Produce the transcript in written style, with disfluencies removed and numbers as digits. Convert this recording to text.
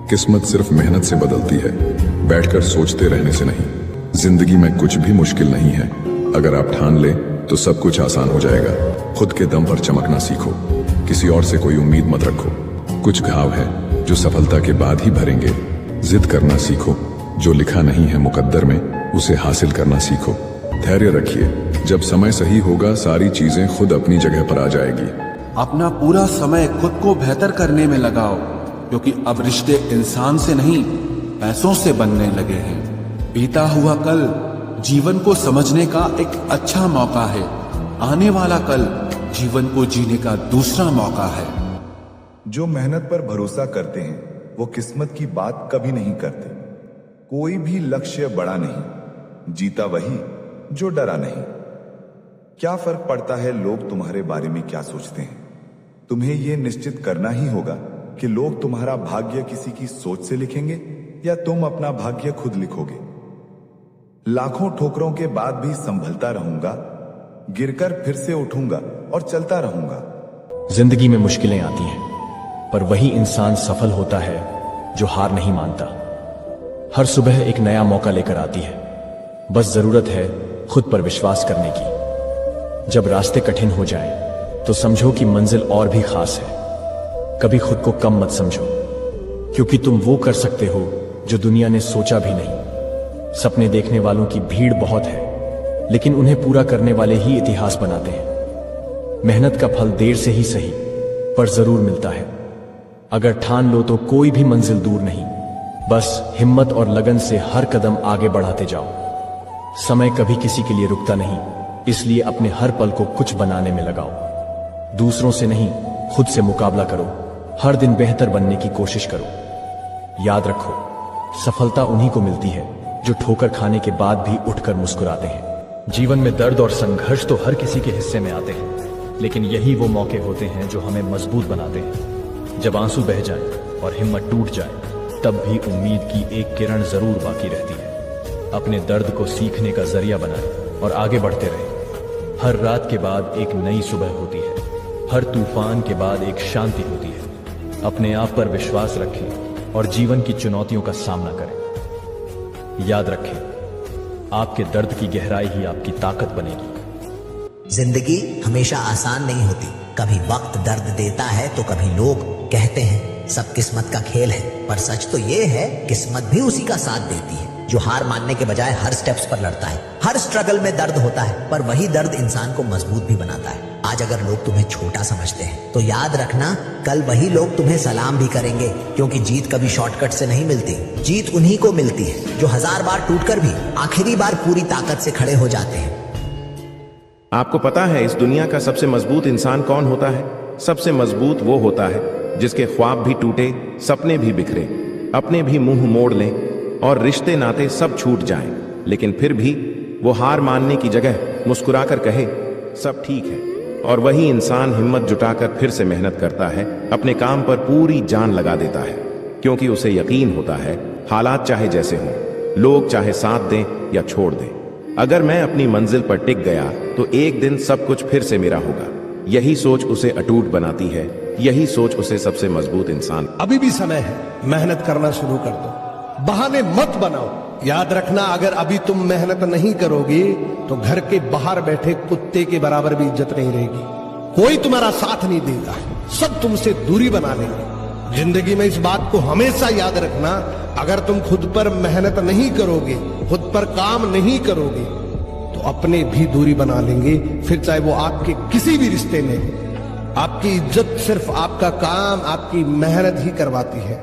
किस्मत सिर्फ मेहनत से बदलती है, बैठकर सोचते रहने से नहीं। जिंदगी में कुछ भी मुश्किल नहीं है। अगर आप ठान ले तो सब कुछ आसान हो जाएगा। खुद के दम पर चमकना सीखो, किसी और से कोई उम्मीद मत रखो। कुछ घाव है जो सफलता के बाद ही भरेंगे। जिद करना सीखो, जो लिखा नहीं है मुकद्दर में उसे हासिल करना सीखो। धैर्य रखिए, जब समय सही होगा सारी चीजें खुद अपनी जगह पर आ जाएगी। अपना पूरा समय खुद को बेहतर करने में लगाओ, क्योंकि अब रिश्ते इंसान से नहीं पैसों से बनने लगे हैं। बीता हुआ कल जीवन को समझने का एक अच्छा मौका है। आने वाला कल जीवन को जीने का दूसरा मौका है। जो मेहनत पर भरोसा करते हैं वो किस्मत की बात कभी नहीं करते। कोई भी लक्ष्य बड़ा नहीं, जीता वही जो डरा नहीं। क्या फर्क पड़ता है लोग तुम्हारे बारे में क्या सोचते हैं? तुम्हें यह निश्चित करना ही होगा कि लोग तुम्हारा भाग्य किसी की सोच से लिखेंगे या तुम अपना भाग्य खुद लिखोगे। लाखों ठोकरों के बाद भी संभलता रहूंगा, गिरकर फिर से उठूंगा और चलता रहूंगा। जिंदगी में मुश्किलें आती हैं, पर वही इंसान सफल होता है जो हार नहीं मानता। हर सुबह एक नया मौका लेकर आती है, बस जरूरत है खुद पर विश्वास करने की। जब रास्ते कठिन हो जाएं, तो समझो कि मंजिल और भी खास है। कभी खुद को कम मत समझो, क्योंकि तुम वो कर सकते हो जो दुनिया ने सोचा भी नहीं। सपने देखने वालों की भीड़ बहुत है, लेकिन उन्हें पूरा करने वाले ही इतिहास बनाते हैं। मेहनत का फल देर से ही सही, पर जरूर मिलता है। अगर ठान लो तो कोई भी मंजिल दूर नहीं। बस हिम्मत और लगन से हर कदम आगे बढ़ाते जाओ। समय कभी किसी के लिए रुकता नहीं, इसलिए अपने हर पल को कुछ बनाने में लगाओ। दूसरों से नहीं, खुद से मुकाबला करो। हर दिन बेहतर बनने की कोशिश करो। याद रखो, सफलता उन्हीं को मिलती है जो ठोकर खाने के बाद भी उठकर मुस्कुराते हैं। जीवन में दर्द और संघर्ष तो हर किसी के हिस्से में आते हैं, लेकिन यही वो मौके होते हैं जो हमें मजबूत बनाते हैं। जब आंसू बह जाए और हिम्मत टूट जाए, तब भी उम्मीद की एक किरण जरूर बाकी रहती है। अपने दर्द को सीखने का जरिया बनाएं और आगे बढ़ते रहें। हर रात के बाद एक नई सुबह होती है, हर तूफान के बाद एक शांति होती है। अपने आप पर विश्वास रखें और जीवन की चुनौतियों का सामना करें। याद रखें, आपके दर्द की गहराई ही आपकी ताकत बनेगी। जिंदगी हमेशा आसान नहीं होती। कभी वक्त दर्द देता है तो कभी लोग कहते हैं सब किस्मत का खेल है। पर सच तो ये है, किस्मत भी उसी का साथ देती है जो हार मानने के बजाय हर स्टेप्स पर लड़ता है। हर स्ट्रगल में दर्द होता है, पर वही दर्द इंसान को मजबूत भी बनाता है। आज अगर लोग तुम्हें छोटा समझते हैं, तो याद रखना कल वही लोग तुम्हें सलाम भी करेंगे, क्योंकि जीत कभी शॉर्टकट से नहीं मिलती। जीत उन्हीं को मिलती है जो 1000 बार टूटकर भी आखिरी बार पूरी ताकत से खड़े हो जाते हैं। आपको पता है इस दुनिया का सबसे मजबूत इंसान कौन होता है? सबसे मजबूत वो होता है जिसके ख्वाब भी टूटे, सपने भी बिखरे, अपने भी मुंह मोड़ लें और रिश्ते नाते सब छूट जाएं, लेकिन फिर भी वो हार मानने की जगह मुस्कुराकर कहे सब ठीक है। और वही इंसान हिम्मत जुटाकर फिर से मेहनत करता है, अपने काम पर पूरी जान लगा देता है, क्योंकि उसे यकीन होता है हालात चाहे जैसे हों, लोग चाहे साथ दें या छोड़ दें, अगर मैं अपनी मंजिल पर टिक गया तो एक दिन सब कुछ फिर से मेरा होगा। यही सोच उसे अटूट बनाती है, यही सोच उसे सबसे मजबूत इंसान। अभी भी समय है, मेहनत करना शुरू कर दो, बहाने मत बनाओ। याद रखना, अगर अभी तुम मेहनत नहीं करोगे तो घर के बाहर बैठे कुत्ते के बराबर भी इज्जत नहीं रहेगी। कोई तुम्हारा साथ नहीं देगा, सब तुमसे दूरी बना लेंगे। जिंदगी में इस बात को हमेशा याद रखना, अगर तुम खुद पर मेहनत नहीं करोगे, खुद पर काम नहीं करोगे, तो अपने भी दूरी बना लेंगे। फिर चाहे वो आपके किसी भी रिश्ते में हो। आपकी इज्जत सिर्फ आपका काम, आपकी मेहनत ही करवाती है।